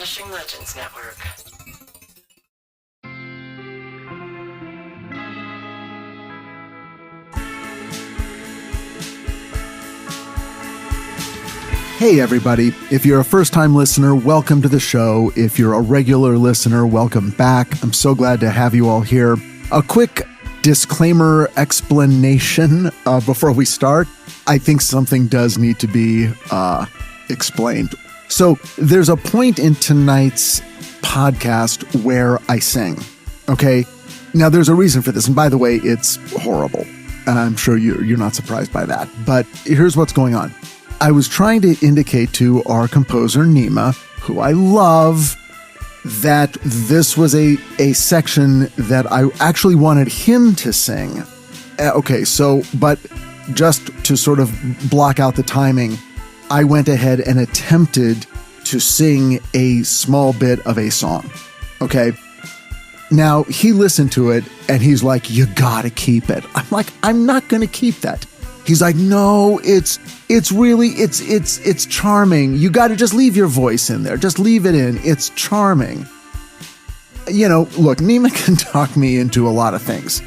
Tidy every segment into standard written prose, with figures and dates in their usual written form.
Vanishing Legends Network. Hey everybody, if you're a first-time listener, welcome to the show. If you're a regular listener, welcome back. I'm so glad to have you all here. A quick disclaimer explanation before we start. I think something does need to be explained. So there's a point in tonight's podcast where I sing, okay? Now there's a reason for this, and by the way, it's horrible. I'm sure you're not surprised by that, but here's what's going on. I was trying to indicate to our composer, Nima, who I love, that this was a section that I actually wanted him to sing. Okay, so, but just to sort of block out the timing, I went ahead and attempted to sing a small bit of a song, okay? Now, he listened to it, and he's like, you gotta keep it. I'm like, I'm not gonna keep that. He's like, no, it's charming. You got to just leave your voice in there. Just leave it in. It's charming. You know, look, Nima can talk me into a lot of things.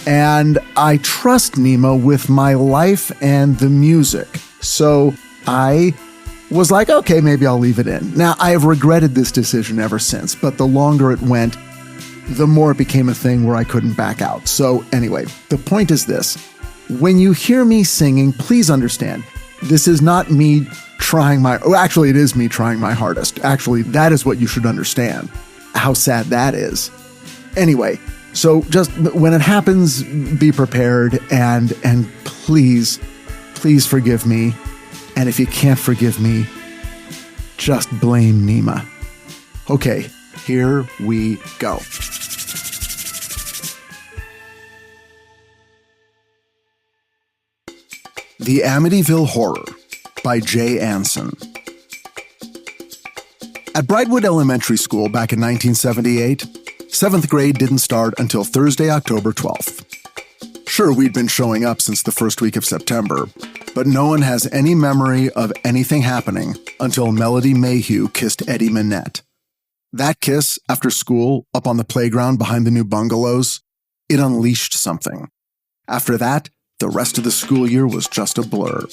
And I trust Nima with my life and the music. So I was like, okay, maybe I'll leave it in. Now, I have regretted this decision ever since, but the longer it went, the more it became a thing where I couldn't back out. So anyway, the point is this. When you hear me singing, please understand, this is not me trying actually, it is me trying my hardest. Actually, that is what you should understand, how sad that is. Anyway, so just when it happens, be prepared and please forgive me. And if you can't forgive me, just blame Nima. Okay, here we go. The Amityville Horror by Jay Anson. At Brightwood Elementary School back in 1978, 7th grade didn't start until Thursday, October 12th. Sure, we'd been showing up since the first week of September, but no one has any memory of anything happening until Melody Mayhew kissed Eddie Minette. That kiss, after school, up on the playground behind the new bungalows, it unleashed something. After that, the rest of the school year was just a blur.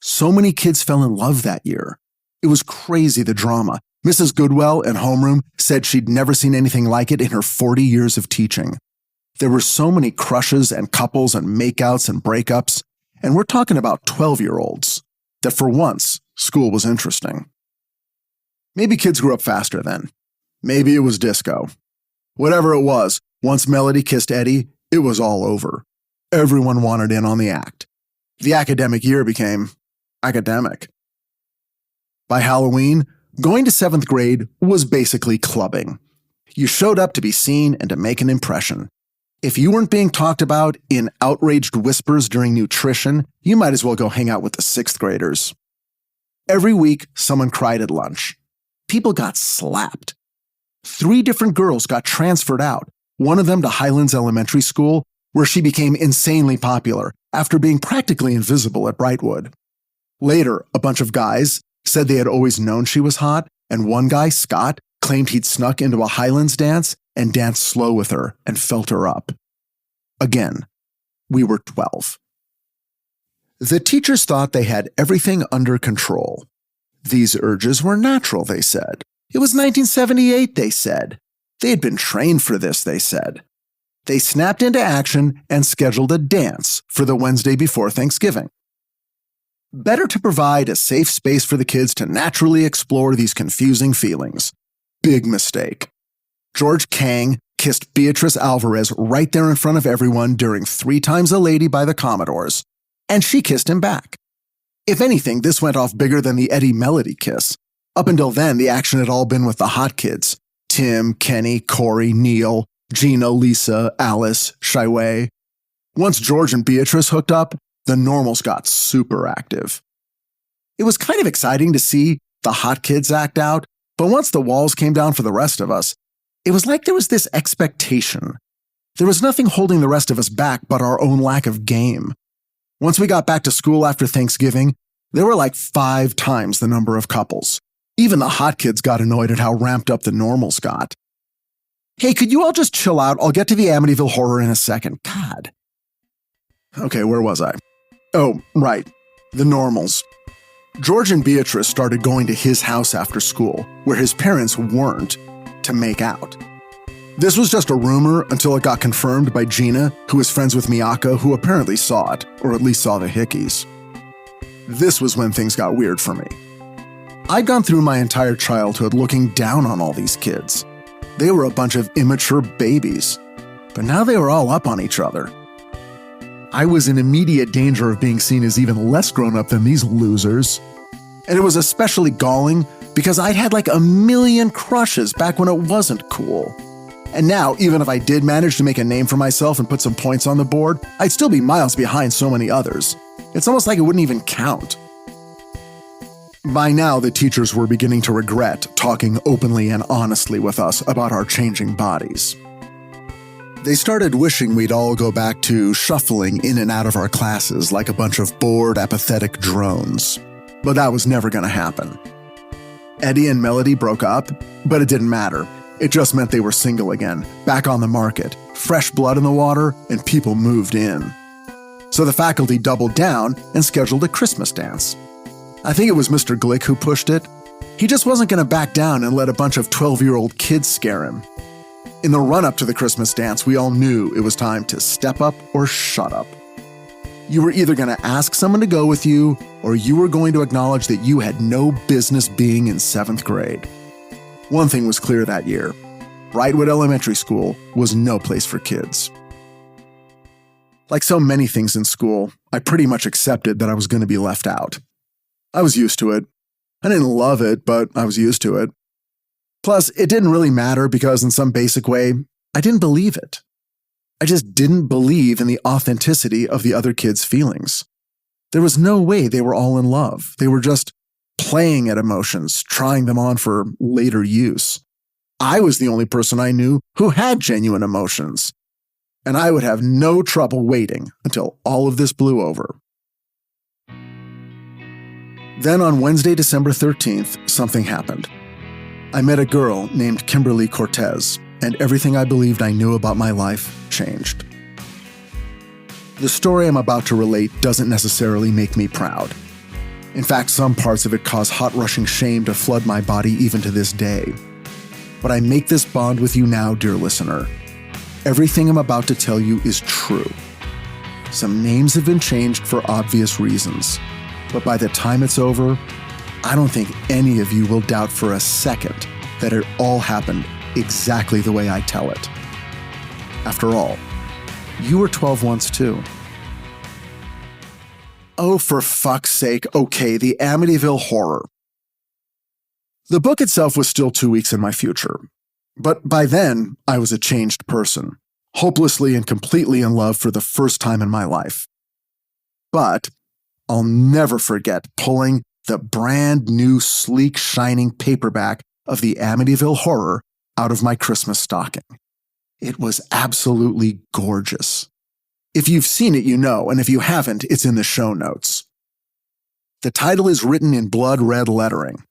So many kids fell in love that year. It was crazy, the drama. Mrs. Goodwell in homeroom said she'd never seen anything like it in her 40 years of teaching. There were so many crushes and couples and makeouts and breakups, and we're talking about 12-year-olds, that for once, school was interesting. Maybe kids grew up faster then. Maybe it was disco. Whatever it was, once Melody kissed Eddie, it was all over. Everyone wanted in on the act. The academic year became academic. By Halloween, going to 7th grade was basically clubbing. You showed up to be seen and to make an impression. If you weren't being talked about in outraged whispers during nutrition, you might as well go hang out with the 6th graders. Every week, someone cried at lunch. People got slapped. 3 different girls got transferred out, one of them to Highlands Elementary School, where she became insanely popular after being practically invisible at Brightwood. Later, a bunch of guys said they had always known she was hot, and one guy, Scott, claimed he'd snuck into a Highlands dance and danced slow with her and felt her up. Again, we were 12. The teachers thought they had everything under control. These urges were natural, they said. It was 1978, they said. They had been trained for this, they said. They snapped into action and scheduled a dance for the Wednesday before Thanksgiving. Better to provide a safe space for the kids to naturally explore these confusing feelings. Big mistake. George Kang kissed Beatrice Alvarez right there in front of everyone during 3 Times a Lady by the Commodores, and she kissed him back. If anything, this went off bigger than the Eddie Melody kiss. Up until then, the action had all been with the hot kids. Tim, Kenny, Corey, Neil, Gina, Lisa, Alice, Shaiwei. Once George and Beatrice hooked up, the normals got super active. It was kind of exciting to see the hot kids act out, but once the walls came down for the rest of us, it was like there was this expectation. There was nothing holding the rest of us back but our own lack of game. Once we got back to school after Thanksgiving, there were like 5 times the number of couples. Even the hot kids got annoyed at how ramped up the normals got. Hey, could you all just chill out? I'll get to the Amityville Horror in a second. God. Okay, where was I? Oh, right. The normals. George and Beatrice started going to his house after school, where his parents weren't, to make out. This was just a rumor until it got confirmed by Gina, who was friends with Miyako, who apparently saw it, or at least saw the hickeys. This was when things got weird for me. I'd gone through my entire childhood looking down on all these kids. They were a bunch of immature babies, but now they were all up on each other. I was in immediate danger of being seen as even less grown up than these losers. And it was especially galling because I'd had like a million crushes back when it wasn't cool. And now, even if I did manage to make a name for myself and put some points on the board, I'd still be miles behind so many others. It's almost like it wouldn't even count. By now, the teachers were beginning to regret talking openly and honestly with us about our changing bodies. They started wishing we'd all go back to shuffling in and out of our classes like a bunch of bored, apathetic drones. But that was never going to happen. Eddie and Melody broke up, but it didn't matter. It just meant they were single again, back on the market, fresh blood in the water, and people moved in. So the faculty doubled down and scheduled a Christmas dance. I think it was Mr. Glick who pushed it. He just wasn't going to back down and let a bunch of 12-year-old kids scare him. In the run-up to the Christmas dance, we all knew it was time to step up or shut up. You were either going to ask someone to go with you, or you were going to acknowledge that you had no business being in 7th grade. One thing was clear that year. Brightwood Elementary School was no place for kids. Like so many things in school, I pretty much accepted that I was going to be left out. I was used to it. I didn't love it, but I was used to it. Plus, it didn't really matter because in some basic way, I didn't believe it. I just didn't believe in the authenticity of the other kids' feelings. There was no way they were all in love. They were just playing at emotions, trying them on for later use. I was the only person I knew who had genuine emotions. And I would have no trouble waiting until all of this blew over. Then on Wednesday, December 13th, something happened. I met a girl named Kimberly Cortez, and everything I believed I knew about my life changed. The story I'm about to relate doesn't necessarily make me proud. In fact, some parts of it cause hot-rushing shame to flood my body even to this day. But I make this bond with you now, dear listener. Everything I'm about to tell you is true. Some names have been changed for obvious reasons, but by the time it's over, I don't think any of you will doubt for a second that it all happened exactly the way I tell it. After all, you were 12 once too. Oh, for fuck's sake, okay, the Amityville Horror. The book itself was still 2 weeks in my future, but by then, I was a changed person, hopelessly and completely in love for the first time in my life. But I'll never forget pulling the brand new, sleek, shining paperback of the Amityville Horror out of my Christmas stocking. It was absolutely gorgeous. If you've seen it, you know, and if you haven't, it's in the show notes. The title is written in blood red lettering.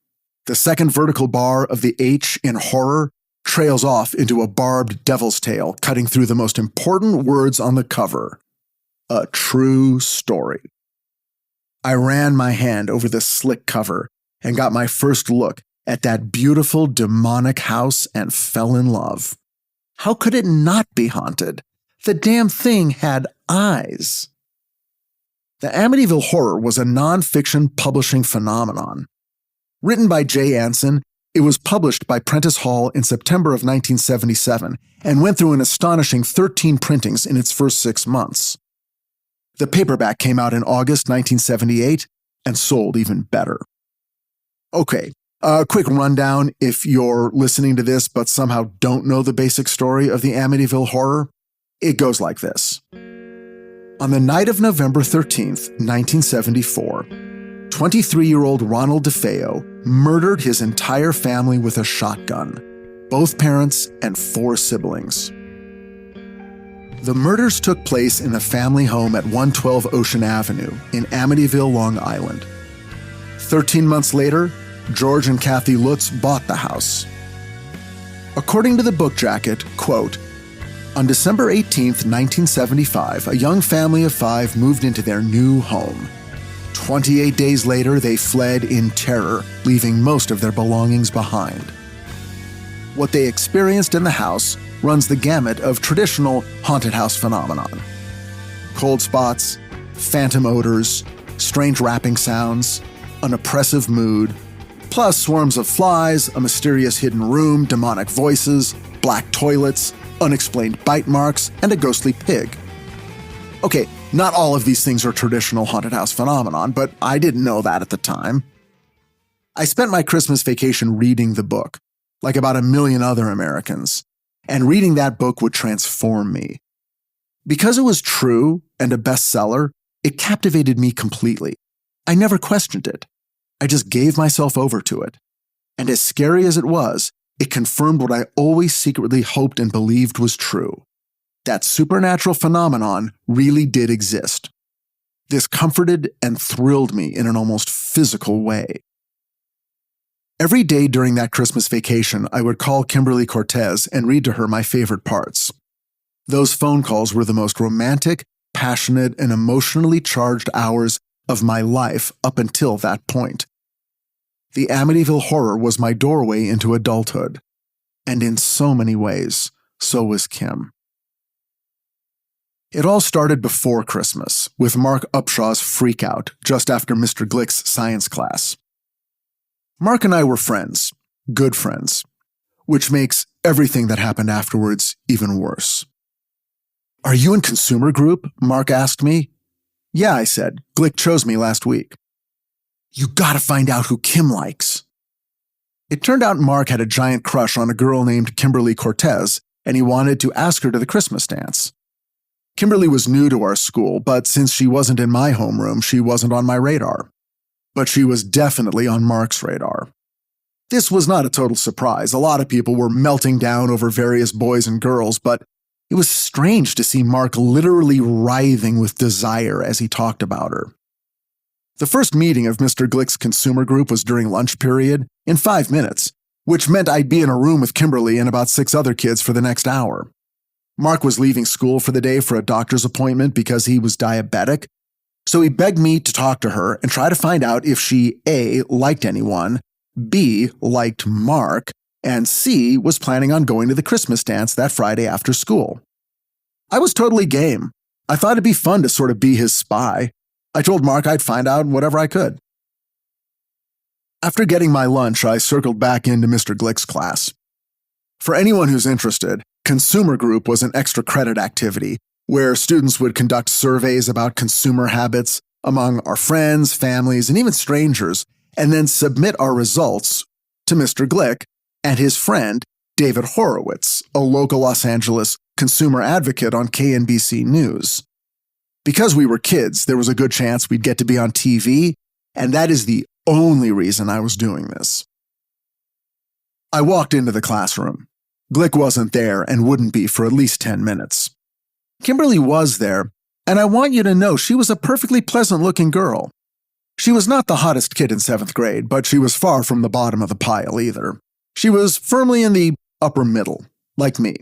The second vertical bar of the H in horror trails off into a barbed devil's tail, cutting through the most important words on the cover. A true story. I ran my hand over the slick cover and got my first look at that beautiful demonic house and fell in love. How could it not be haunted? The damn thing had eyes. The Amityville Horror was a non-fiction publishing phenomenon. Written by Jay Anson, it was published by Prentice Hall in September of 1977 and went through an astonishing 13 printings in its first 6 months. The paperback came out in August 1978 and sold even better. Okay, a quick rundown if you're listening to this but somehow don't know the basic story of the Amityville Horror. It goes like this. On the night of November 13th, 1974, 23-year-old Ronald DeFeo murdered his entire family with a shotgun, both parents and 4 siblings. The murders took place in the family home at 112 Ocean Avenue in Amityville, Long Island. 13 months later, George and Kathy Lutz bought the house. According to the book jacket, quote, "On December 18th, 1975, a young family of 5 moved into their new home. 28 days later, they fled in terror, leaving most of their belongings behind." What they experienced in the house runs the gamut of traditional haunted house phenomenon. Cold spots, phantom odors, strange rapping sounds, an oppressive mood, plus swarms of flies, a mysterious hidden room, demonic voices, black toilets, unexplained bite marks, and a ghostly pig. Okay, not all of these things are traditional haunted house phenomenon, but I didn't know that at the time. I spent my Christmas vacation reading the book, like about a million other Americans, and reading that book would transform me. Because it was true and a bestseller, it captivated me completely. I never questioned it. I just gave myself over to it. And as scary as it was, it confirmed what I always secretly hoped and believed was true. That supernatural phenomenon really did exist. This comforted and thrilled me in an almost physical way. Every day during that Christmas vacation, I would call Kimberly Cortez and read to her my favorite parts. Those phone calls were the most romantic, passionate, and emotionally charged hours of my life up until that point. The Amityville Horror was my doorway into adulthood. And in so many ways, so was Kim. It all started before Christmas, with Mark Upshaw's freakout just after Mr. Glick's science class. Mark and I were friends, good friends, which makes everything that happened afterwards even worse. "Are you in consumer group?" Mark asked me. "Yeah," I said. "Glick chose me last week." "You gotta find out who Kim likes." It turned out Mark had a giant crush on a girl named Kimberly Cortez, and he wanted to ask her to the Christmas dance. Kimberly was new to our school, but since she wasn't in my homeroom, she wasn't on my radar. But she was definitely on Mark's radar. This was not a total surprise. A lot of people were melting down over various boys and girls, but it was strange to see Mark literally writhing with desire as he talked about her. The first meeting of Mr. Glick's consumer group was during lunch period, in 5 minutes, which meant I'd be in a room with Kimberly and about 6 other kids for the next hour. Mark was leaving school for the day for a doctor's appointment because he was diabetic, so he begged me to talk to her and try to find out if she A, liked anyone, B, liked Mark, and C, was planning on going to the Christmas dance that Friday after school. I was totally game. I thought it'd be fun to sort of be his spy. I told Mark I'd find out whatever I could. After getting my lunch, I circled back into Mr. Glick's class. For anyone who's interested, Consumer Group was an extra credit activity where students would conduct surveys about consumer habits among our friends, families, and even strangers, and then submit our results to Mr. Glick and his friend, David Horowitz, a local Los Angeles consumer advocate on KNBC News. Because we were kids, there was a good chance we'd get to be on TV, and that is the only reason I was doing this. I walked into the classroom. Glick wasn't there and wouldn't be for at least 10 minutes. Kimberly was there, and I want you to know she was a perfectly pleasant-looking girl. She was not the hottest kid in 7th grade, but she was far from the bottom of the pile either. She was firmly in the upper middle, like me.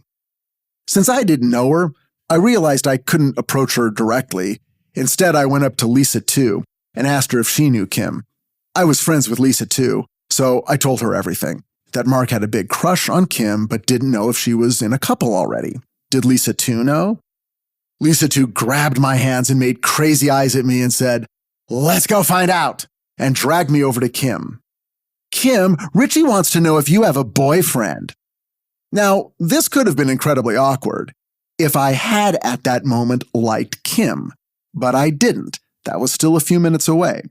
Since I didn't know her, I realized I couldn't approach her directly. Instead, I went up to Lisa too and asked her if she knew Kim. I was friends with Lisa too, so I told her everything. That Mark had a big crush on Kim, but didn't know if she was in a couple already. Did Lisa too know? Lisa too grabbed my hands and made crazy eyes at me and said, "Let's go find out," and dragged me over to Kim. "Kim, Richie wants to know if you have a boyfriend." Now, this could have been incredibly awkward if I had at that moment liked Kim, but I didn't. That was still a few minutes away.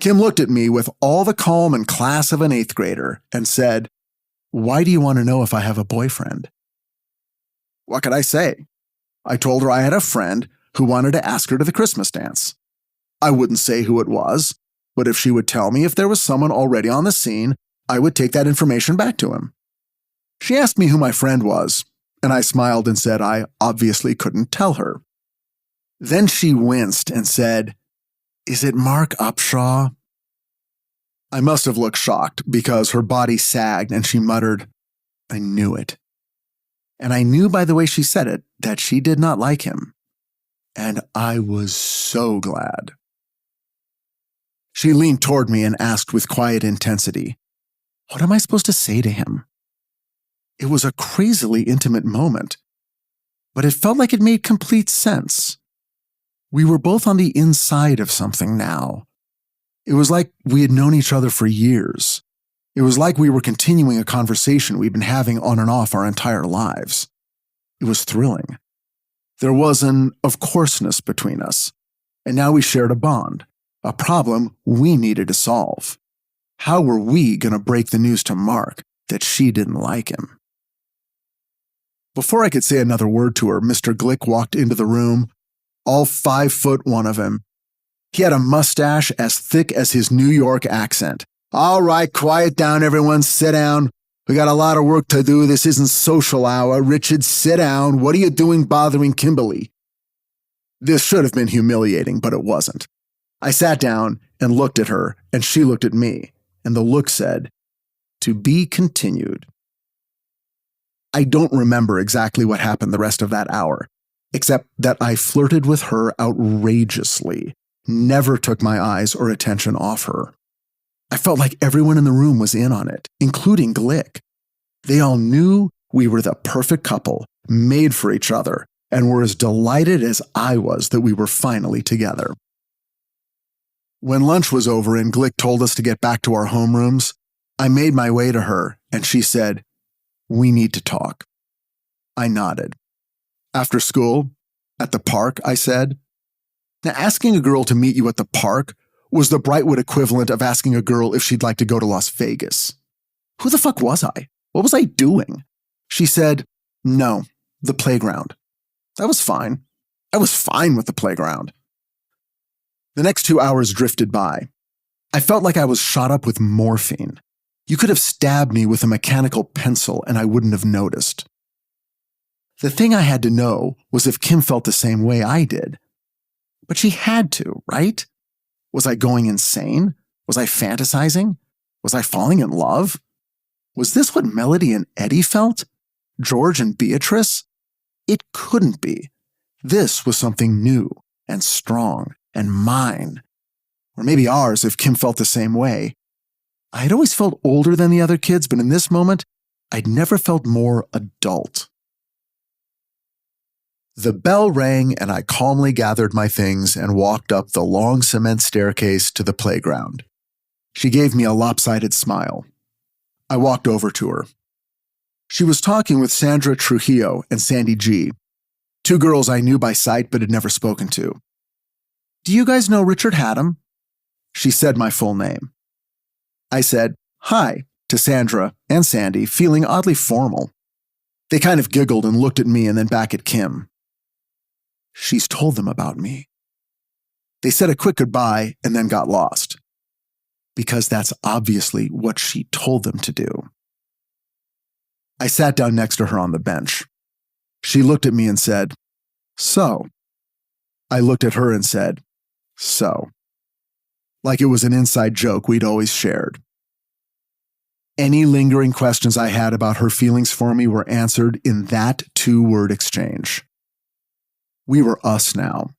Kim looked at me with all the calm and class of an 8th grader and said, "Why do you want to know if I have a boyfriend?" What could I say? I told her I had a friend who wanted to ask her to the Christmas dance. I wouldn't say who it was, but if she would tell me if there was someone already on the scene, I would take that information back to him. She asked me who my friend was, and I smiled and said I obviously couldn't tell her. Then she winced and said, "Is it Mark Upshaw?" I must have looked shocked because her body sagged and she muttered, "I knew it." And I knew by the way she said it that she did not like him. And I was so glad. She leaned toward me and asked with quiet intensity, "What am I supposed to say to him?" It was a crazily intimate moment, but it felt like it made complete sense. We were both on the inside of something now. It was like we had known each other for years. It was like we were continuing a conversation we'd been having on and off our entire lives. It was thrilling. There was an of courseness between us, and now we shared a bond, a problem we needed to solve. How were we going to break the news to Mark that she didn't like him? Before I could say another word to her, Mr. Glick walked into the room, all 5'1" of him. He had a mustache as thick as his New York accent. "All right, quiet down, everyone. Sit down. We got a lot of work to do. This isn't social hour. Richard, sit down. What are you doing bothering Kimberly?" This should have been humiliating, but it wasn't. I sat down and looked at her, and she looked at me, and the look said, "To be continued." I don't remember exactly what happened the rest of that hour, except that I flirted with her outrageously, never took my eyes or attention off her. I felt like everyone in the room was in on it, including Glick. They all knew we were the perfect couple, made for each other, and were as delighted as I was that we were finally together. When lunch was over and Glick told us to get back to our homerooms, I made my way to her, and she said, "We need to talk." I nodded. "After school? At the park?" I said. Now, asking a girl to meet you at the park was the Brightwood equivalent of asking a girl if she'd like to go to Las Vegas. Who the fuck was I? What was I doing? She said, "No, the playground." That was fine. I was fine with the playground. The next 2 hours drifted by. I felt like I was shot up with morphine. You could have stabbed me with a mechanical pencil and I wouldn't have noticed. The thing I had to know was if Kim felt the same way I did. But she had to, right? Was I going insane? Was I fantasizing? Was I falling in love? Was this what Melody and Eddie felt? George and Beatrice? It couldn't be. This was something new and strong and mine. Or maybe ours if Kim felt the same way. I had always felt older than the other kids, but in this moment, I'd never felt more adult. The bell rang and I calmly gathered my things and walked up the long cement staircase to the playground. She gave me a lopsided smile. I walked over to her. She was talking with Sandra Trujillo and Sandy G, two girls I knew by sight but had never spoken to. "Do you guys know Richard Hatem?" She said my full name. I said, "Hi," to Sandra and Sandy, feeling oddly formal. They kind of giggled and looked at me and then back at Kim. "She's told them about me." They said a quick goodbye and then got lost. Because that's obviously what she told them to do. I sat down next to her on the bench. She looked at me and said, "So?" I looked at her and said, "So?" Like it was an inside joke we'd always shared. Any lingering questions I had about her feelings for me were answered in that two-word exchange. We were us now,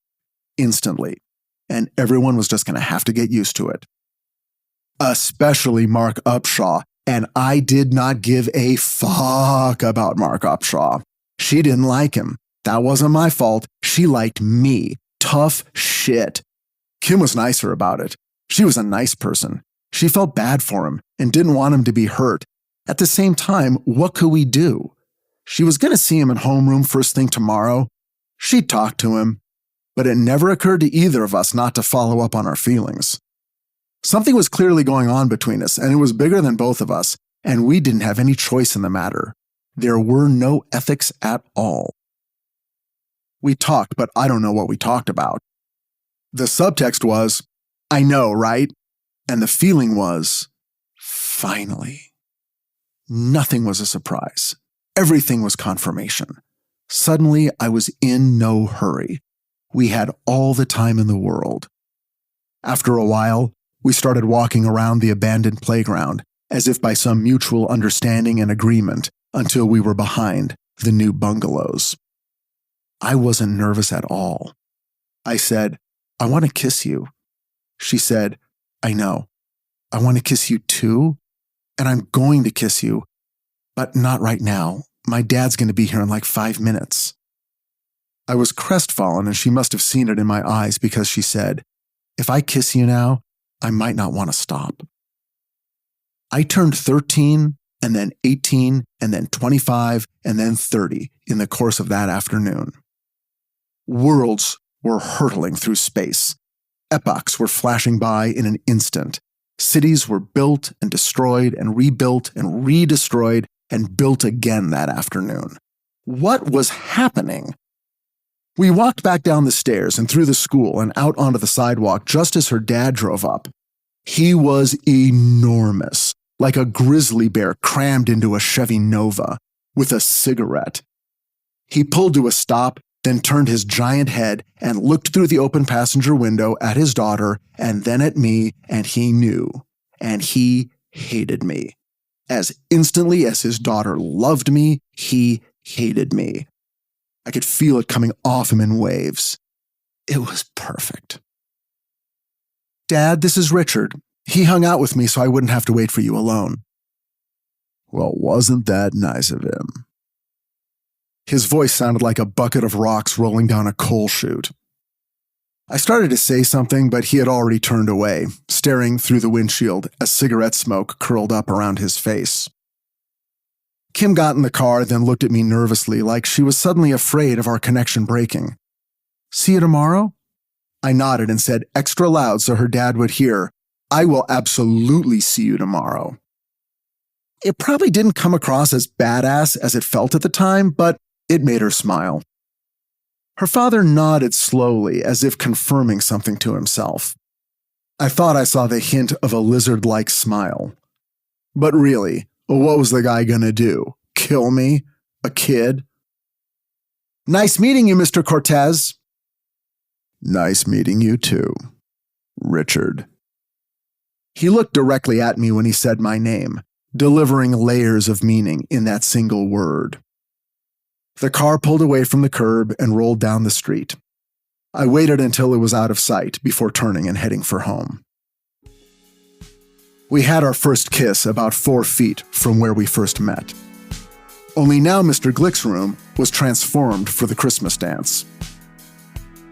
instantly, and everyone was just going to have to get used to it. Especially Mark Upshaw, and I did not give a fuck about Mark Upshaw. She didn't like him. That wasn't my fault. She liked me. Tough shit. Kim was nicer about it. She was a nice person. She felt bad for him and didn't want him to be hurt. At the same time, what could we do? She was going to see him in homeroom first thing tomorrow. She'd talk to him, but it never occurred to either of us not to follow up on our feelings. Something was clearly going on between us, and it was bigger than both of us, and we didn't have any choice in the matter. There were no ethics at all. We talked, but I don't know what we talked about. The subtext was, "I know, right?" And the feeling was, finally. Nothing was a surprise. Everything was confirmation. Suddenly, I was in no hurry. We had all the time in the world. After a while, We started walking around the abandoned playground, as if by some mutual understanding and agreement, until we were behind the new bungalows. I wasn't nervous at all. I said, "I want to kiss you." She said, "I know. I want to kiss you too, and I'm going to kiss you, but not right now. My dad's going to be here in like 5 minutes." I was crestfallen, and she must have seen it in my eyes because she said, "If I kiss you now, I might not want to stop." I turned 13, and then 18, and then 25, and then 30 in the course of that afternoon. Worlds were hurtling through space. Epochs were flashing by in an instant. Cities were built and destroyed and rebuilt and redestroyed and built again that afternoon. What was happening? We walked back down the stairs and through the school and out onto the sidewalk just as her dad drove up. He was enormous, like a grizzly bear crammed into a Chevy Nova, with a cigarette. He pulled to a stop, then turned his giant head and looked through the open passenger window at his daughter and then at me, and he knew, and he hated me. As instantly as his daughter loved me, he hated me. I could feel it coming off him in waves. It was perfect. "Dad, this is Richard. He hung out with me so I wouldn't have to wait for you alone." "Well, wasn't that nice of him?" His voice sounded like a bucket of rocks rolling down a coal chute. I started to say something, but he had already turned away, staring through the windshield as cigarette smoke curled up around his face. Kim got in the car, then looked at me nervously, like she was suddenly afraid of our connection breaking. "See you tomorrow?" I nodded and said extra loud so her dad would hear, "I will absolutely see you tomorrow." It probably didn't come across as badass as it felt at the time, but it made her smile. Her father nodded slowly, as if confirming something to himself. I thought I saw the hint of a lizard-like smile. But really, what was the guy gonna do? Kill me? A kid? "Nice meeting you, Mr. Cortez." "Nice meeting you too, Richard." He looked directly at me when he said my name, delivering layers of meaning in that single word. The car pulled away from the curb and rolled down the street. I waited until it was out of sight before turning and heading for home. We had our first kiss about 4 feet from where we first met. Only now Mr. Glick's room was transformed for the Christmas dance.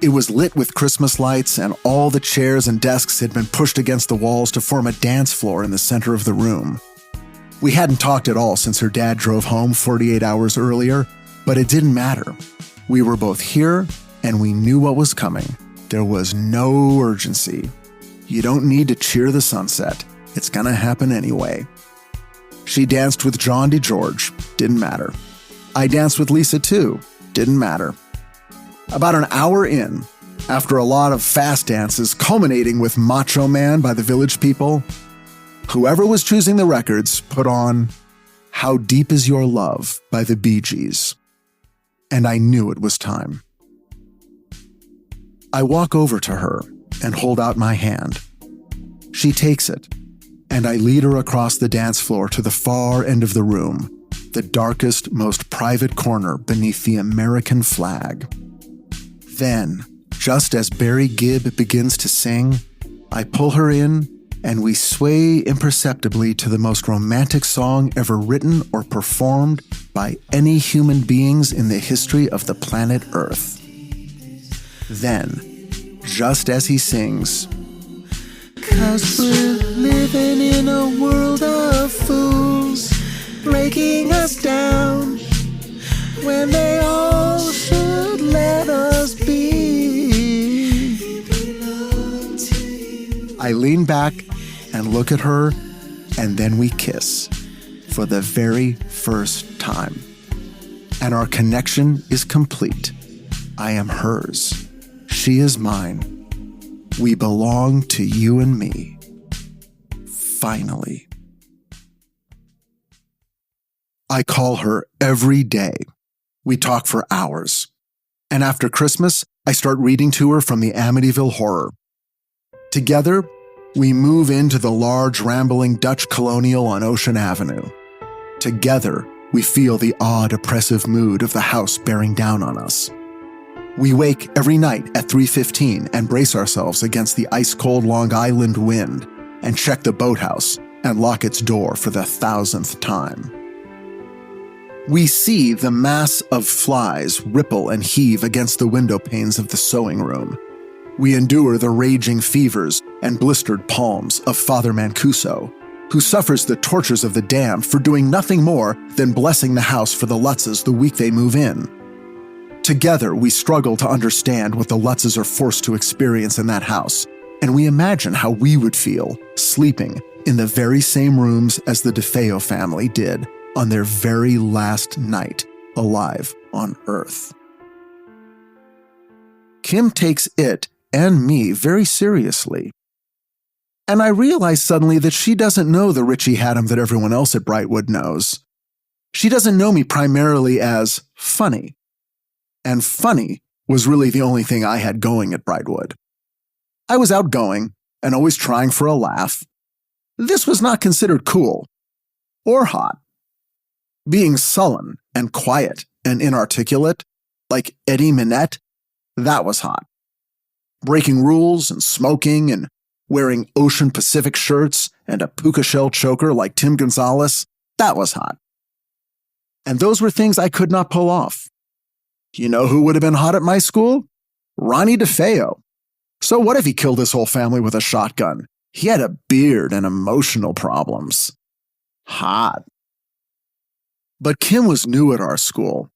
It was lit with Christmas lights, and all the chairs and desks had been pushed against the walls to form a dance floor in the center of the room. We hadn't talked at all since her dad drove home 48 hours earlier, but it didn't matter. We were both here, and we knew what was coming. There was no urgency. You don't need to cheer the sunset. It's gonna happen anyway. She danced with John DeGeorge. Didn't matter. I danced with Lisa too. Didn't matter. About an hour in, after a lot of fast dances culminating with Macho Man by the Village People, whoever was choosing the records put on How Deep Is Your Love by the Bee Gees. And I knew it was time. I walk over to her and hold out my hand. She takes it, and I lead her across the dance floor to the far end of the room, the darkest, most private corner beneath the American flag. Then, just as Barry Gibb begins to sing, I pull her in, and we sway imperceptibly to the most romantic song ever written or performed by any human beings in the history of the planet Earth. Then, just as he sings, "'Cause we're living in a world of fools, breaking us down, when they all should let us be." I lean back and look at her, and then we kiss for the very first time. And our connection is complete. I am hers. She is mine. We belong to you and me. Finally. I call her every day. We talk for hours. And after Christmas, I start reading to her from the Amityville Horror. Together, We move into the large, rambling Dutch colonial on Ocean Avenue. Together, we feel the odd, oppressive mood of the house bearing down on us. We wake every night at 3:15 and brace ourselves against the ice-cold Long Island wind and check the boathouse and lock its door for the 1,000th time. We see the mass of flies ripple and heave against the window panes of the sewing room. We endure the raging fevers and blistered palms of Father Mancuso, who suffers the tortures of the damned for doing nothing more than blessing the house for the Lutzes the week they move in. Together, we struggle to understand what the Lutzes are forced to experience in that house, and we imagine how we would feel sleeping in the very same rooms as the DeFeo family did on their very last night alive on Earth. Kim takes it and me very seriously. And I realize suddenly that she doesn't know the Richie Hatem that everyone else at Brightwood knows. She doesn't know me primarily as funny. And funny was really the only thing I had going at Brightwood. I was outgoing and always trying for a laugh. This was not considered cool or hot. Being sullen and quiet and inarticulate, like Eddie Minette, that was hot. Breaking rules and smoking and wearing Ocean Pacific shirts and a puka shell choker like Tim Gonzalez, that was hot. And those were things I could not pull off. You know who would have been hot at my school? Ronnie DeFeo. So what if he killed his whole family with a shotgun? He had a beard and emotional problems. Hot. But Kim was new at our school.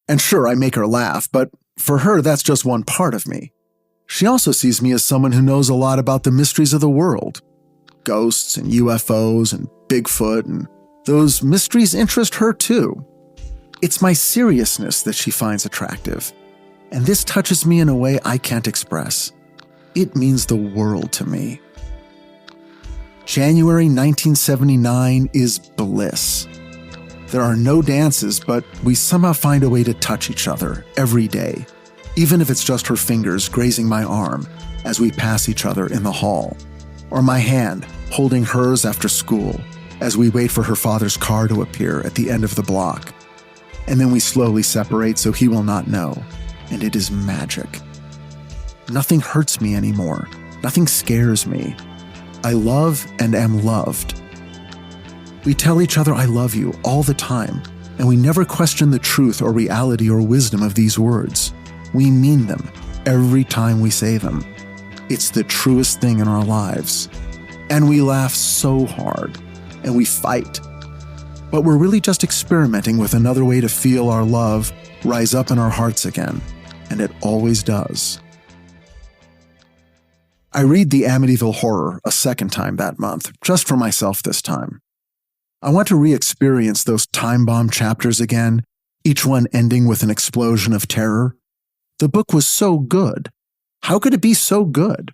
And sure, I make her laugh, but for her, that's just one part of me. She also sees me as someone who knows a lot about the mysteries of the world. Ghosts and UFOs and Bigfoot, and those mysteries interest her too. It's my seriousness that she finds attractive, and this touches me in a way I can't express. It means the world to me. January 1979 is bliss. There are no dances, but we somehow find a way to touch each other every day, even if it's just her fingers grazing my arm as we pass each other in the hall, or my hand holding hers after school as we wait for her father's car to appear at the end of the block. And then we slowly separate so he will not know, and it is magic. Nothing hurts me anymore. Nothing scares me. I love and am loved. We tell each other I love you all the time, and we never question the truth or reality or wisdom of these words. We mean them every time we say them. It's the truest thing in our lives. And we laugh so hard, and we fight. But we're really just experimenting with another way to feel our love rise up in our hearts again, and it always does. I read the Amityville Horror a second time that month, just for myself this time. I want to re-experience those time bomb chapters again, each one ending with an explosion of terror. The book was so good. How could it be so good?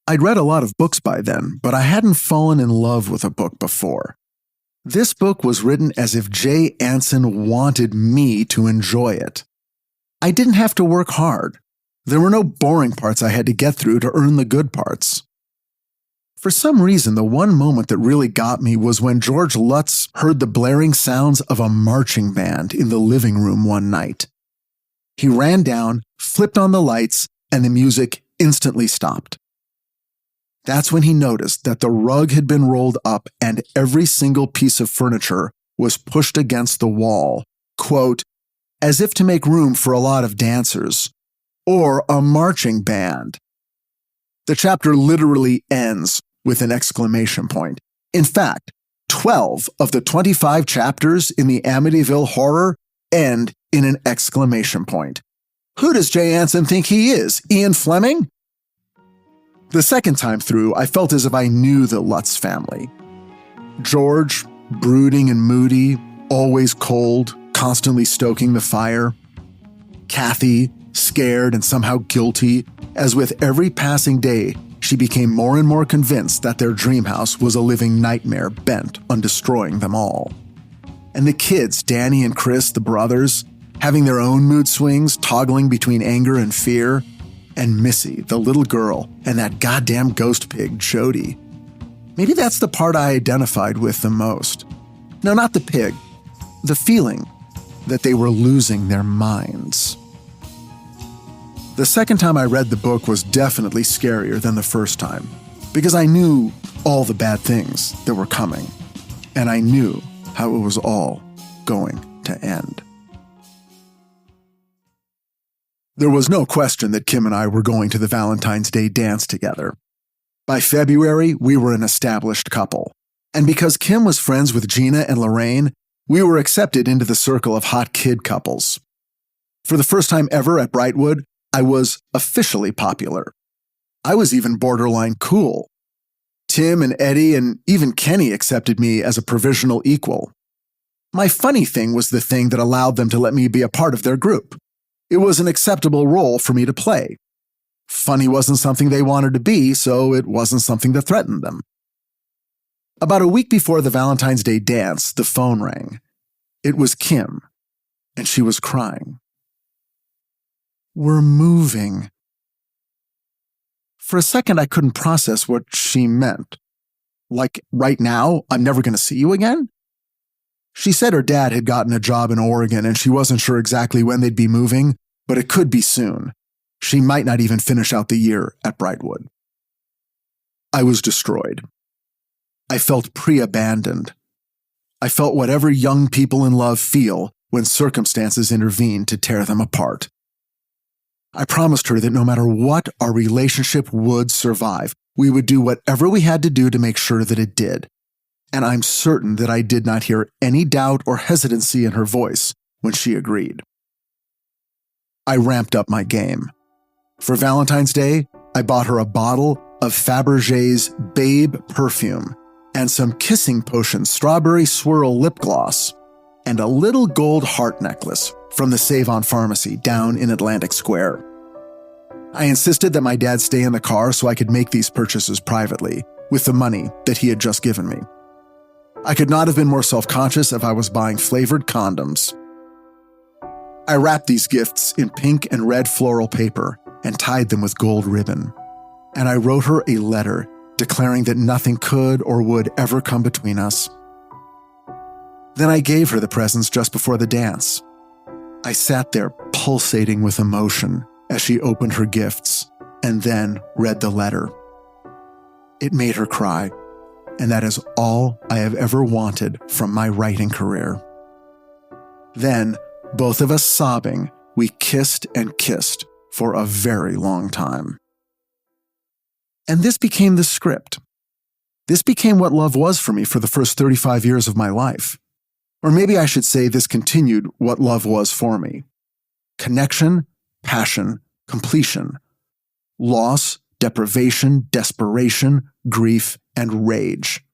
I'd read a lot of books by then, but I hadn't fallen in love with a book before. This book was written as if Jay Anson wanted me to enjoy it. I didn't have to work hard. There were no boring parts I had to get through to earn the good parts. For some reason, the one moment that really got me was when George Lutz heard the blaring sounds of a marching band in the living room one night. He ran down, flipped on the lights, and the music instantly stopped. That's when he noticed that the rug had been rolled up and every single piece of furniture was pushed against the wall, quote, as if to make room for a lot of dancers, or a marching band. The chapter literally ends with an exclamation point. In fact, 12 of the 25 chapters in the Amityville Horror end in an exclamation point. Who does Jay Anson think he is, Ian Fleming? The second time through, I felt as if I knew the Lutz family. George, brooding and moody, always cold, constantly stoking the fire. Kathy, scared and somehow guilty, as with every passing day, she became more and more convinced that their dream house was a living nightmare bent on destroying them all. And the kids, Danny and Chris, the brothers, having their own mood swings, toggling between anger and fear, and Missy, the little girl, and that goddamn ghost pig, Jody. Maybe that's the part I identified with the most. No, not the pig. The feeling that they were losing their minds. The second time I read the book was definitely scarier than the first time, because I knew all the bad things that were coming, and I knew how it was all going to end. There was no question that Kim and I were going to the Valentine's Day dance together. By February, we were an established couple, and because Kim was friends with Gina and Lorraine, we were accepted into the circle of hot kid couples. For the first time ever at Brightwood, I was officially popular. I was even borderline cool. Tim and Eddie and even Kenny accepted me as a provisional equal. My funny thing was the thing that allowed them to let me be a part of their group. It was an acceptable role for me to play. Funny wasn't something they wanted to be, so it wasn't something that threatened them. About a week before the Valentine's Day dance, the phone rang. It was Kim, and she was crying. "We're moving." For a second, I couldn't process what she meant. Like, right now, I'm never going to see you again? She said her dad had gotten a job in Oregon and she wasn't sure exactly when they'd be moving, but it could be soon. She might not even finish out the year at Brightwood. I was destroyed. I felt pre-abandoned. I felt whatever young people in love feel when circumstances intervene to tear them apart. I promised her that no matter what, our relationship would survive. We would do whatever we had to do to make sure that it did. And I'm certain that I did not hear any doubt or hesitancy in her voice when she agreed. I ramped up my game. For Valentine's Day, I bought her a bottle of Fabergé's Babe perfume and some Kissing Potion strawberry swirl lip gloss and a little gold heart necklace from the Save-On Pharmacy down in Atlantic Square. I insisted that my dad stay in the car so I could make these purchases privately with the money that he had just given me. I could not have been more self-conscious if I was buying flavored condoms. I wrapped these gifts in pink and red floral paper and tied them with gold ribbon. And I wrote her a letter declaring that nothing could or would ever come between us. Then I gave her the presents just before the dance. I sat there pulsating with emotion as she opened her gifts and then read the letter. It made her cry, and that is all I have ever wanted from my writing career. Then, both of us sobbing, we kissed and kissed for a very long time. And this became the script. This became what love was for me for the first 35 years of my life. Or maybe I should say this continued what love was for me. Connection, passion, completion. Loss, deprivation, desperation, grief, and rage.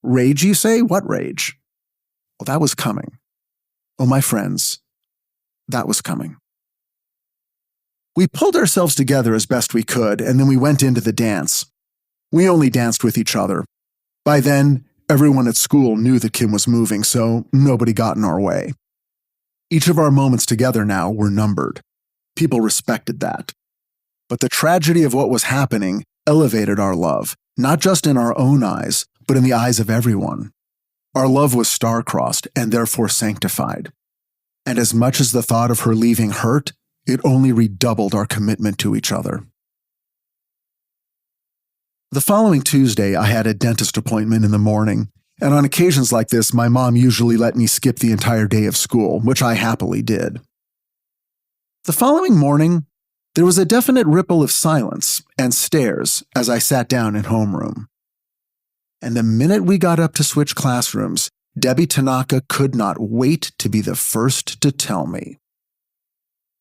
Rage, you say? What rage? Well, that was coming. Oh, my friends, that was coming. We pulled ourselves together as best we could, and then we went into the dance. We only danced with each other. By then, everyone at school knew that Kim was moving, so nobody got in our way. Each of our moments together now were numbered. People respected that. But the tragedy of what was happening elevated our love, not just in our own eyes, but in the eyes of everyone. Our love was star-crossed and therefore sanctified. And as much as the thought of her leaving hurt, it only redoubled our commitment to each other. The following Tuesday, I had a dentist appointment in the morning, and on occasions like this, my mom usually let me skip the entire day of school, which I happily did. The following morning, there was a definite ripple of silence and stares as I sat down in homeroom. And the minute we got up to switch classrooms, Debbie Tanaka could not wait to be the first to tell me.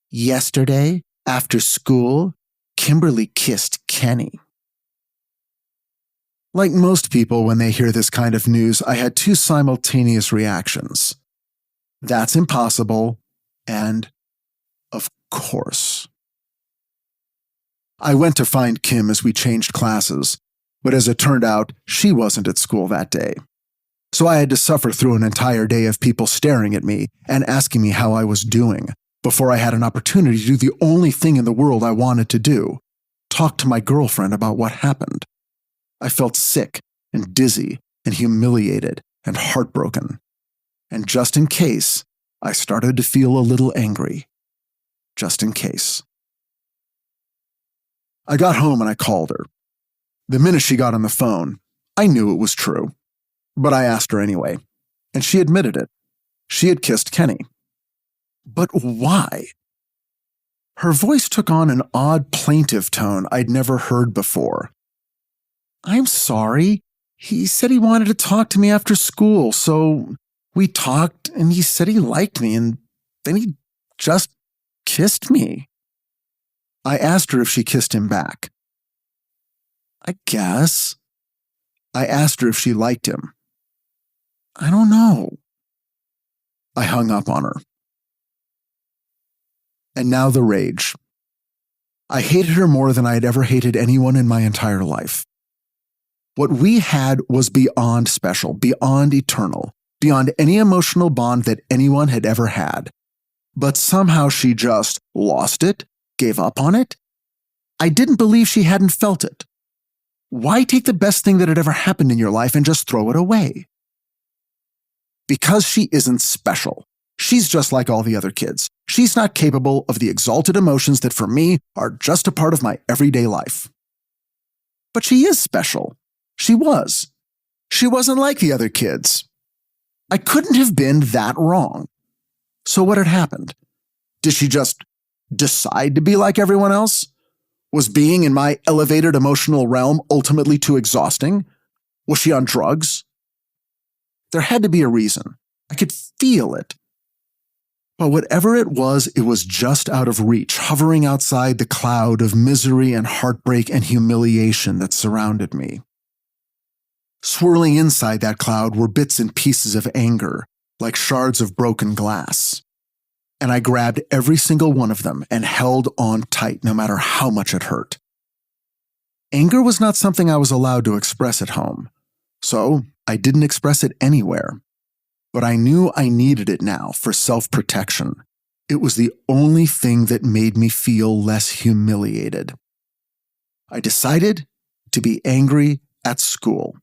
Yesterday, after school, Kimberly kissed Kenny. Like most people, when they hear this kind of news, I had two simultaneous reactions. That's impossible, and of course. I went to find Kim as we changed classes, but as it turned out, she wasn't at school that day. So I had to suffer through an entire day of people staring at me and asking me how I was doing, before I had an opportunity to do the only thing in the world I wanted to do, talk to my girlfriend about what happened. I felt sick and dizzy and humiliated and heartbroken. And just in case, I started to feel a little angry. Just in case. I got home and I called her. The minute she got on the phone, I knew it was true. But I asked her anyway, and she admitted it. She had kissed Kenny. But why? Her voice took on an odd plaintive tone I'd never heard before. I'm sorry. He said he wanted to talk to me after school, so we talked and he said he liked me and then he just kissed me. I asked her if she kissed him back. I guess. I asked her if she liked him. I don't know. I hung up on her. And now the rage. I hated her more than I had ever hated anyone in my entire life. What we had was beyond special, beyond eternal, beyond any emotional bond that anyone had ever had. But somehow she just lost it, gave up on it. I didn't believe she hadn't felt it. Why take the best thing that had ever happened in your life and just throw it away? Because she isn't special. She's just like all the other kids. She's not capable of the exalted emotions that for me are just a part of my everyday life. But she is special. She was. She wasn't like the other kids. I couldn't have been that wrong. So what had happened? Did she just decide to be like everyone else? Was being in my elevated emotional realm ultimately too exhausting? Was she on drugs? There had to be a reason. I could feel it. But whatever it was just out of reach, hovering outside the cloud of misery and heartbreak and humiliation that surrounded me. Swirling inside that cloud were bits and pieces of anger, like shards of broken glass. And I grabbed every single one of them and held on tight no matter how much it hurt. Anger was not something I was allowed to express at home, so I didn't express it anywhere. But I knew I needed it now for self-protection. It was the only thing that made me feel less humiliated. I decided to be angry at school.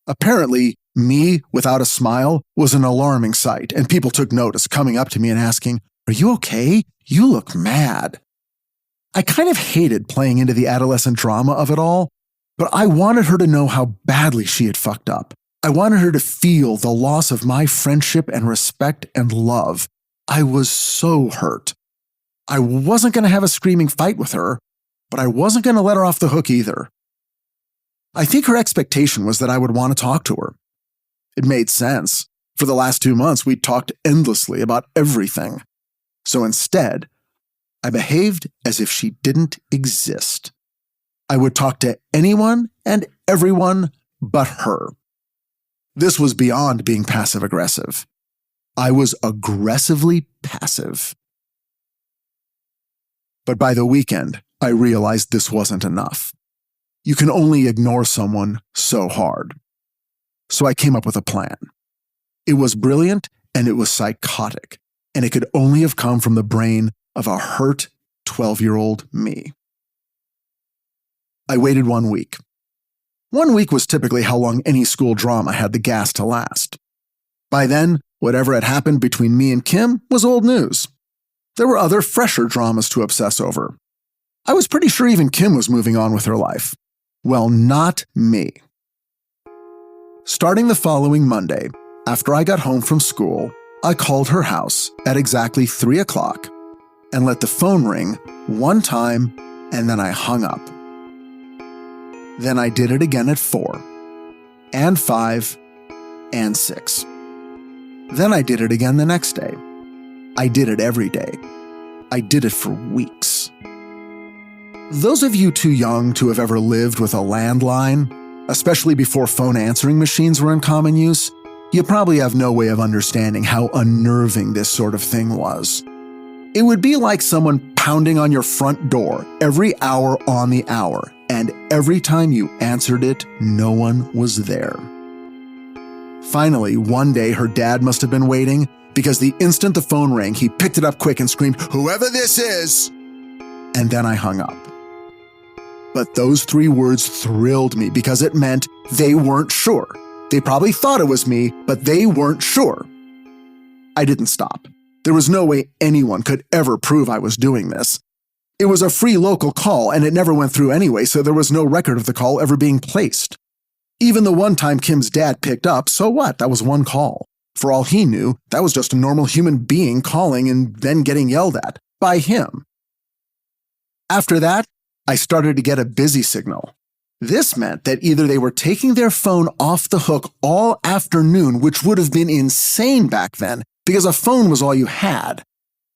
Apparently, me without a smile was an alarming sight, and people took notice, coming up to me and asking, "Are you okay? You look mad." I kind of hated playing into the adolescent drama of it all, but I wanted her to know how badly she had fucked up. I wanted her to feel the loss of my friendship and respect and love. I was so hurt. I wasn't going to have a screaming fight with her, but I wasn't going to let her off the hook either. I think her expectation was that I would want to talk to her. It made sense. For the last 2 months, we'd talked endlessly about everything. So instead, I behaved as if she didn't exist. I would talk to anyone and everyone but her. This was beyond being passive-aggressive. I was aggressively passive. But by the weekend, I realized this wasn't enough. You can only ignore someone so hard. So I came up with a plan. It was brilliant and it was psychotic, and it could only have come from the brain of a hurt 12-year-old me. I waited 1 week. 1 week was typically how long any school drama had the gas to last. By then, whatever had happened between me and Kim was old news. There were other, fresher dramas to obsess over. I was pretty sure even Kim was moving on with her life. Well, not me. Starting the following Monday, after I got home from school, I called her house at exactly 3 o'clock and let the phone ring one time, and then I hung up. Then I did it again at 4, and 5, and 6. Then I did it again the next day. I did it every day. I did it for weeks. Those of you too young to have ever lived with a landline, especially before phone answering machines were in common use, you probably have no way of understanding how unnerving this sort of thing was. It would be like someone pounding on your front door every hour on the hour, and every time you answered it, no one was there. Finally, one day her dad must have been waiting, because the instant the phone rang, he picked it up quick and screamed, "Whoever this is!" And then I hung up. But those 3 words thrilled me because it meant they weren't sure. They probably thought it was me, but they weren't sure. I didn't stop. There was no way anyone could ever prove I was doing this. It was a free local call, and it never went through anyway, so there was no record of the call ever being placed. Even the one time Kim's dad picked up, so what? That was one call. For all he knew, that was just a normal human being calling and then getting yelled at by him. After that, I started to get a busy signal. This meant that either they were taking their phone off the hook all afternoon, which would have been insane back then, because a phone was all you had.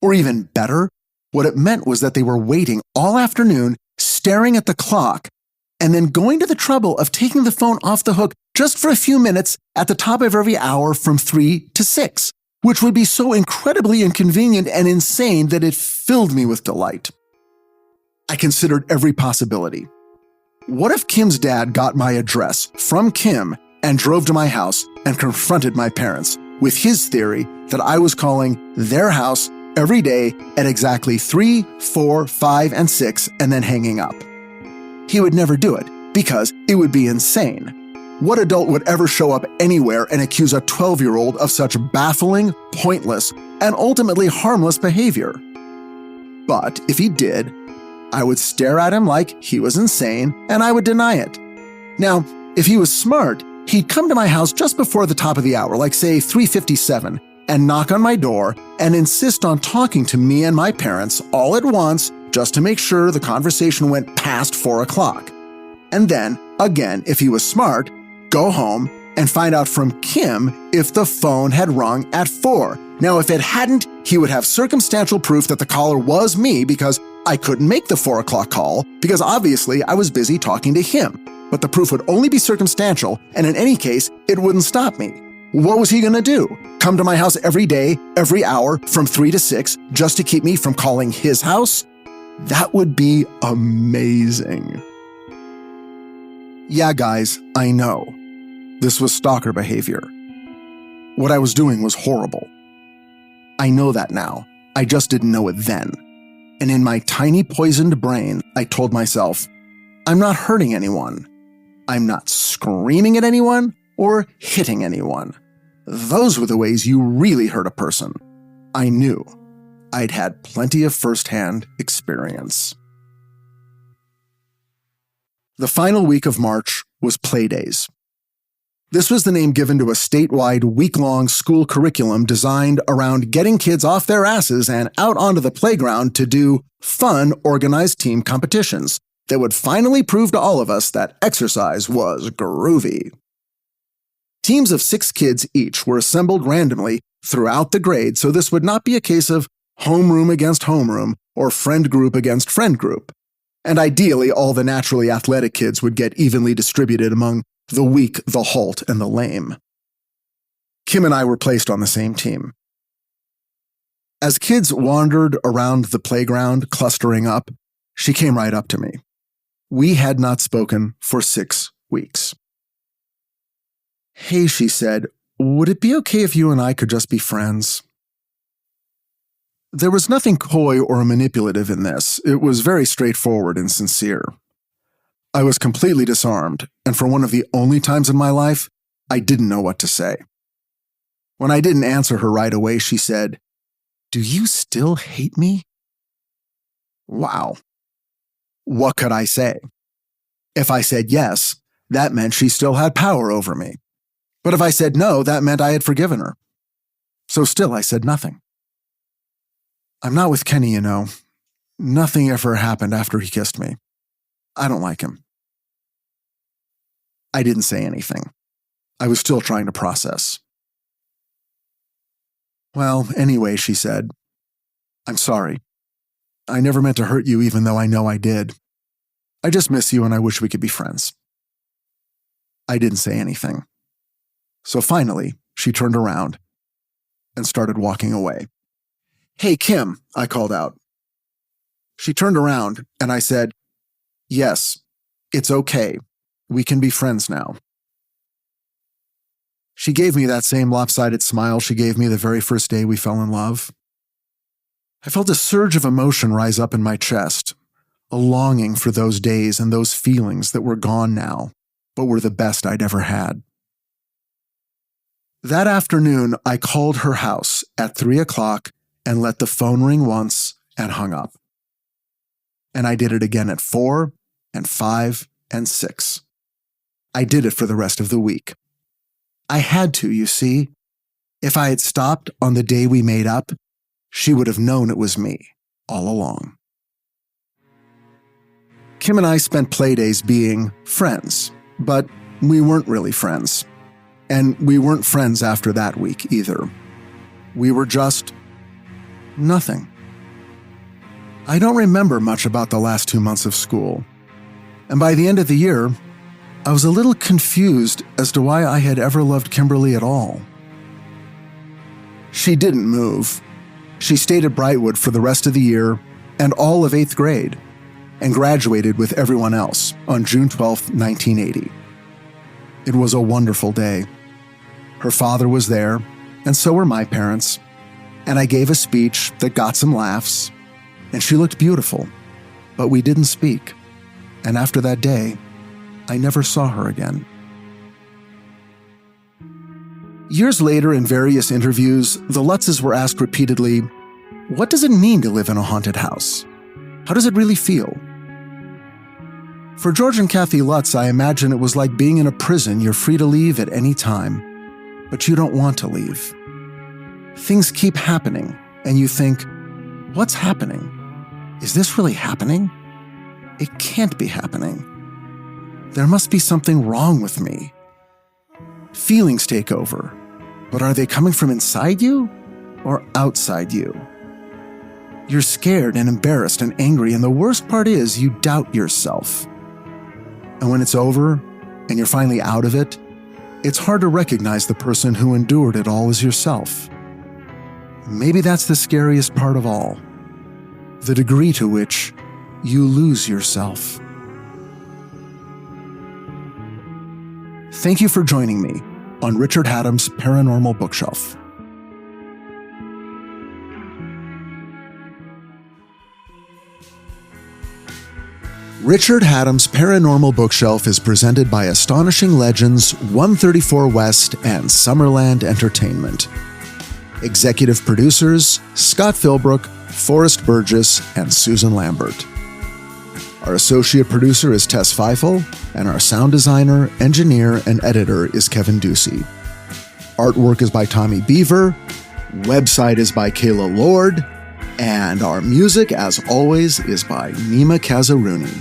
Or even better, what it meant was that they were waiting all afternoon, staring at the clock, and then going to the trouble of taking the phone off the hook just for a few minutes at the top of every hour from 3 to 6, which would be so incredibly inconvenient and insane that it filled me with delight. I considered every possibility. What if Kim's dad got my address from Kim and drove to my house and confronted my parents with his theory that I was calling their house every day at exactly 3, 4, 5, and 6 and then hanging up? He would never do it because it would be insane. What adult would ever show up anywhere and accuse a 12-year-old of such baffling, pointless, and ultimately harmless behavior? But if he did, I would stare at him like he was insane, and I would deny it. Now, if he was smart, he'd come to my house just before the top of the hour, like say 3:57, and knock on my door and insist on talking to me and my parents all at once just to make sure the conversation went past 4 o'clock. And then, again, if he was smart, go home and find out from Kim if the phone had rung at 4. Now, if it hadn't, he would have circumstantial proof that the caller was me because I couldn't make the 4 o'clock call because obviously I was busy talking to him. But the proof would only be circumstantial, and in any case, it wouldn't stop me. What was he going to do? Come to my house every day, every hour, from 3 to 6, just to keep me from calling his house? That would be amazing. Yeah, guys, I know. This was stalker behavior. What I was doing was horrible. I know that now. I just didn't know it then. And in my tiny poisoned brain, I told myself, I'm not hurting anyone. I'm not screaming at anyone or hitting anyone. Those were the ways you really hurt a person. I knew. I'd had plenty of first-hand experience. The final week of March was Play Days. This was the name given to a statewide week-long school curriculum designed around getting kids off their asses and out onto the playground to do fun, organized team competitions that would finally prove to all of us that exercise was groovy. Teams of 6 kids each were assembled randomly throughout the grade, so this would not be a case of homeroom against homeroom or friend group against friend group. And ideally, all the naturally athletic kids would get evenly distributed among the weak, the halt, and the lame. Kim and I were placed on the same team. As kids wandered around the playground, clustering up, she came right up to me. We had not spoken for 6 weeks. Hey, she said, would it be okay if you and I could just be friends? There was nothing coy or manipulative in this. It was very straightforward and sincere. I was completely disarmed, and for one of the only times in my life, I didn't know what to say. When I didn't answer her right away, she said, Do you still hate me? Wow. What could I say? If I said yes, that meant she still had power over me. But if I said no, that meant I had forgiven her. So still I said nothing. I'm not with Kenny, you know. Nothing ever happened after he kissed me. I don't like him. I didn't say anything. I was still trying to process. Well, anyway, she said, I'm sorry. I never meant to hurt you even though I know I did. I just miss you and I wish we could be friends. I didn't say anything. So finally, she turned around and started walking away. Hey, Kim, I called out. She turned around and I said, Yes, it's okay. We can be friends now. She gave me that same lopsided smile she gave me the very first day we fell in love. I felt a surge of emotion rise up in my chest, a longing for those days and those feelings that were gone now, but were the best I'd ever had. That afternoon, I called her house at 3 o'clock and let the phone ring once and hung up. And I did it again at 4 and 5 and 6. I did it for the rest of the week. I had to, you see. If I had stopped on the day we made up, she would have known it was me all along. Kim and I spent playdays being friends, but we weren't really friends. And we weren't friends after that week either. We were just nothing. I don't remember much about the last 2 months of school. And by the end of the year, I was a little confused as to why I had ever loved Kimberly at all. She didn't move. She stayed at Brightwood for the rest of the year and all of 8th grade, and graduated with everyone else on June 12, 1980. It was a wonderful day. Her father was there, and so were my parents, and I gave a speech that got some laughs, and she looked beautiful, but we didn't speak, and after that day, I never saw her again. Years later, in various interviews, the Lutzes were asked repeatedly, what does it mean to live in a haunted house? How does it really feel? For George and Kathy Lutz, I imagine it was like being in a prison you're free to leave at any time, but you don't want to leave. Things keep happening, and you think, what's happening? Is this really happening? It can't be happening. There must be something wrong with me. Feelings take over, but are they coming from inside you or outside you? You're scared and embarrassed and angry, and the worst part is you doubt yourself. And when it's over and you're finally out of it, it's hard to recognize the person who endured it all as yourself. Maybe that's the scariest part of all, the degree to which you lose yourself. Thank you for joining me on Richard Hatem's Paranormal Bookshelf. Richard Hatem's Paranormal Bookshelf is presented by Astonishing Legends, 134 West, and Summerland Entertainment. Executive producers Scott Philbrook, Forrest Burgess, and Susan Lambert. Our associate producer is Tess Feifel, and our sound designer, engineer, and editor is Kevin Ducey. Artwork is by Tommy Beaver, website is by Kayla Lord, and our music, as always, is by Nima Kazaruni.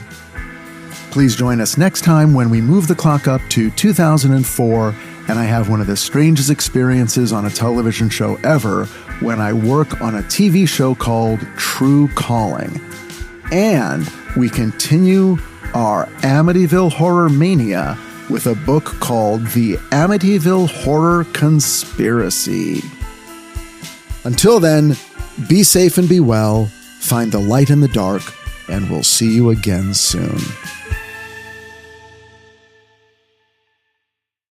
Please join us next time when we move the clock up to 2004, and I have one of the strangest experiences on a television show ever when I work on a TV show called True Calling. And we continue our Amityville Horror mania with a book called The Amityville Horror Conspiracy. Until then, be safe and be well, find the light in the dark, and we'll see you again soon.